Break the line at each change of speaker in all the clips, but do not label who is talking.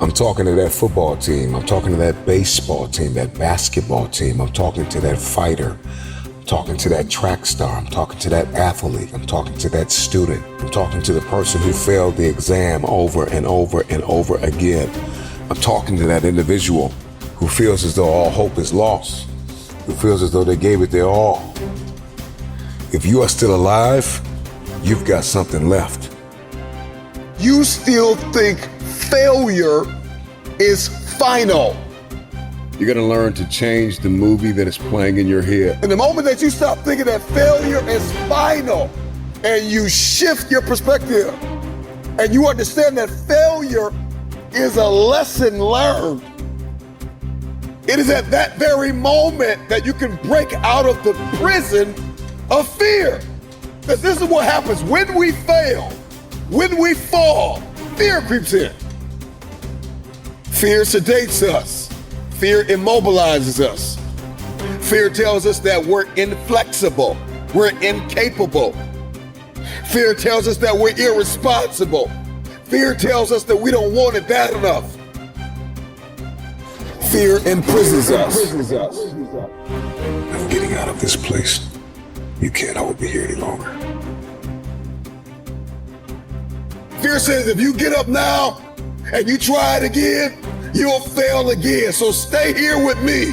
I'm talking to that football team. I'm talking to that baseball team, that basketball team. I'm talking to that fighter. I'm talking to that track star. I'm talking to that athlete. I'm talking to that student. I'm talking to the person who failed the exam over and over and over again. I'm talking to that individual who feels as though all hope is lost, who feels as though they gave it their all. If you are still alive, you've got something left. You still think failure is final. You're gonna learn to change the movie that is playing in your head. And the moment that you stop thinking that failure is final and you shift your perspective and you understand that failure is a lesson learned, it is at that very moment that you can break out of the prison of fear. Because this is what happens when we fail, when we fall, fear creeps in. Fear sedates us. Fear immobilizes us. Fear tells us that we're inflexible, we're incapable. Fear tells us that we're irresponsible. Fear tells us that we don't want it bad enough. Fear imprisons us. I'm getting out of this place. You can't hold me here any longer. Fear says if you get up now and you try it again, you'll fail again. So stay here with me.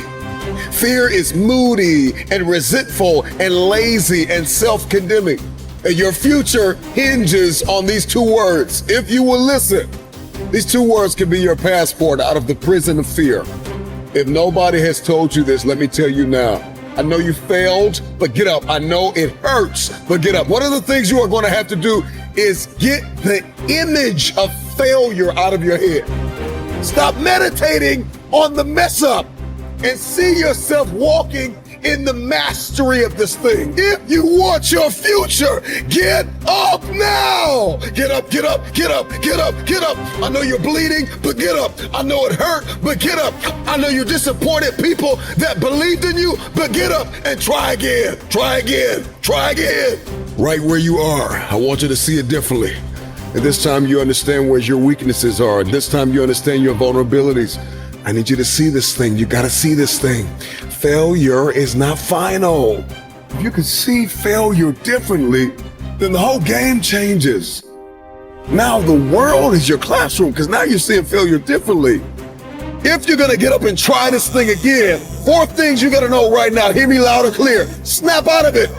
Fear is moody and resentful and lazy and self-condemning. And your future hinges on these two words. If you will listen, these two words can be your passport out of the prison of fear. If nobody has told you this, let me tell you now. I know you failed, but get up. I know it hurts, but get up. One of the things you are going to have to do is get the image of failure out of your head. Stop meditating on the mess up and see yourself walking in the mastery of this thing. If you want your future, get up now. Get up, get up, get up, get up, get up. I know you're bleeding, but get up. I know it hurt, but get up. I know you're disappointed people that believed in you, but get up and try again, try again, try again. Right where you are, I want you to see it differently. And this time you understand where your weaknesses are. And this time you understand your vulnerabilities. I need you to see this thing. You gotta see this thing. Failure is not final. If you can see failure differently, then the whole game changes. Now the world is your classroom because now you're seeing failure differently. If you're gonna get up and try this thing again, 4 things you gotta know right now. Hear me loud and clear. Snap out of it.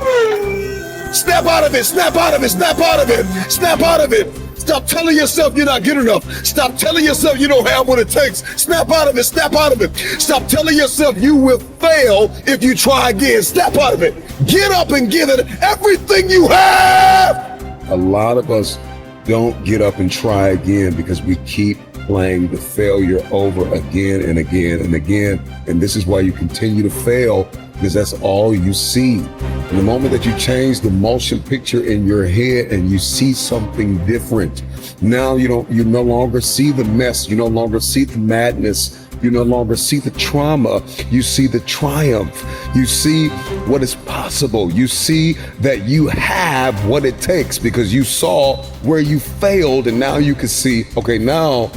Snap out of it, snap out of it, snap out of it, snap out of it. Stop telling yourself you're not good enough. Stop telling yourself you don't have what it takes. Snap out of it, snap out of it. Stop telling yourself you will fail if you try again. Snap out of it. Get up and give it everything you have. A lot of us don't get up and try again because we keep playing the failure over again and again and again. And this is why you continue to fail, because that's all you see. In the moment that you change the motion picture in your head and you see something different, now you no longer see the mess, you no longer see the madness, you no longer see the trauma, you see the triumph, you see what is possible, you see that you have what it takes because you saw where you failed, and now you can see, okay, now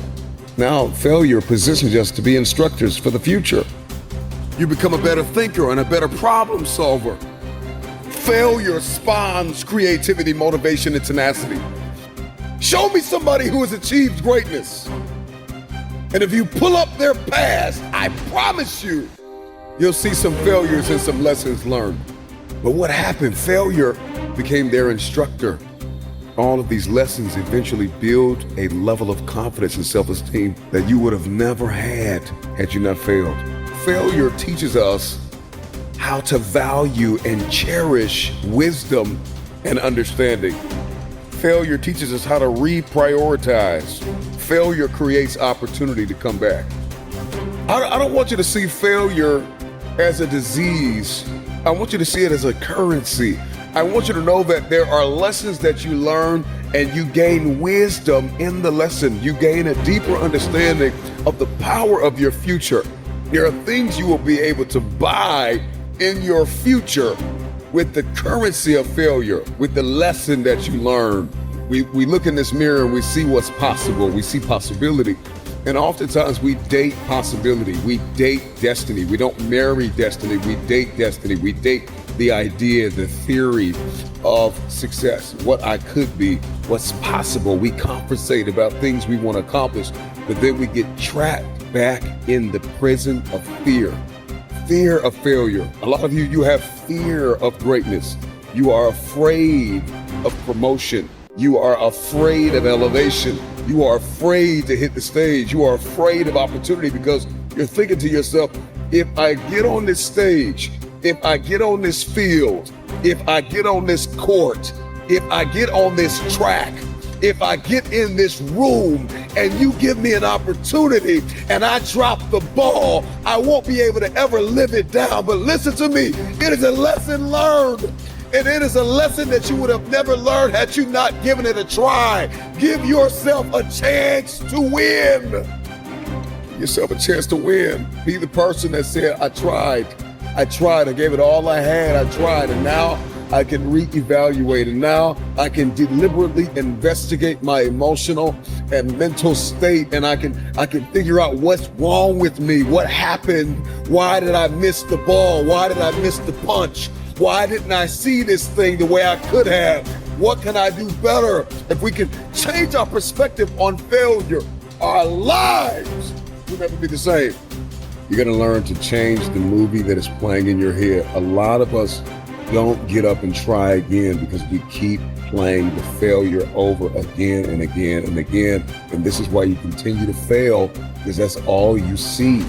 failure positions us to be instructors for the future. You become a better thinker and a better problem solver. Failure spawns creativity, motivation, and tenacity. Show me somebody who has achieved greatness. And if you pull up their past, I promise you'll see some failures and some lessons learned. But what happened? Failure became their instructor. All of these lessons eventually build a level of confidence and self-esteem that you would have never had you not failed. Failure teaches us how to value and cherish wisdom and understanding. Failure teaches us how to reprioritize. Failure creates opportunity to come back. I don't want you to see failure as a disease. I want you to see it as a currency. I want you to know that there are lessons that you learn and you gain wisdom in the lesson. You gain a deeper understanding of the power of your future. There are things you will be able to buy in your future with the currency of failure, with the lesson that you learn. we look in this mirror and we see what's possible. We see possibility. And oftentimes we date possibility. We date destiny. We don't marry destiny. We date destiny. We date the idea, the theory of success, what I could be, what's possible. We conversate about things we want to accomplish, but then we get trapped back in the prison of fear. Fear of failure. A lot of you have fear of greatness. You are afraid of promotion. You are afraid of elevation. You are afraid to hit the stage. You are afraid of opportunity because you're thinking to yourself, if I get on this stage, if I get on this field, if I get on this court, if I get on this track, if I get in this room and you give me an opportunity and I drop the ball, I won't be able to ever live it down. But listen to me, it is a lesson learned. And it is a lesson that you would have never learned had you not given it a try. Give yourself a chance to win. Give yourself a chance to win. Be the person that said, I tried, I gave it all I had, I tried, and now I can reevaluate, and now I can deliberately investigate my emotional and mental state, and I can figure out what's wrong with me, what happened, why did I miss the ball, why did I miss the punch? Why didn't I see this thing the way I could have? What can I do better? If we can change our perspective on failure, our lives will never be the same. You're gonna learn to change the movie that is playing in your head. A lot of us don't get up and try again because we keep playing the failure over again and again and again. And this is why you continue to fail, because that's all you see.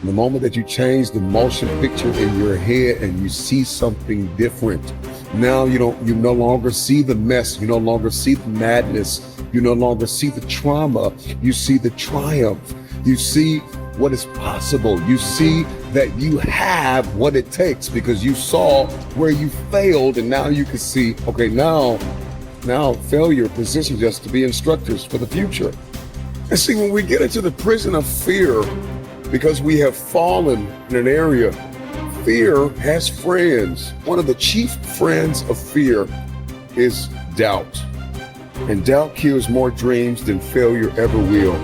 The moment that you change the motion picture in your head and you see something different, now you no longer see the mess, you no longer see the madness, you no longer see the trauma, you see the triumph, you see what is possible, you see that you have what it takes because you saw where you failed, and now you can see, okay, now failure positions us to be instructors for the future. And see, when we get into the prison of fear, because we have fallen in an area, fear has friends. One of the chief friends of fear is doubt. And doubt kills more dreams than failure ever will.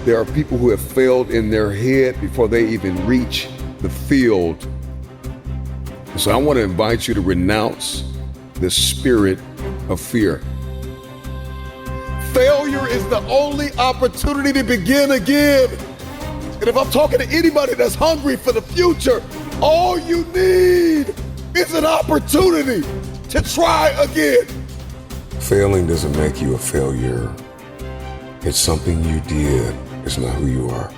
There are people who have failed in their head before they even reach the field. So I want to invite you to renounce the spirit of fear. Failure is the only opportunity to begin again. And if I'm talking to anybody that's hungry for the future, all you need is an opportunity to try again.
Failing doesn't make you a failure. It's something you did. It's not who you are.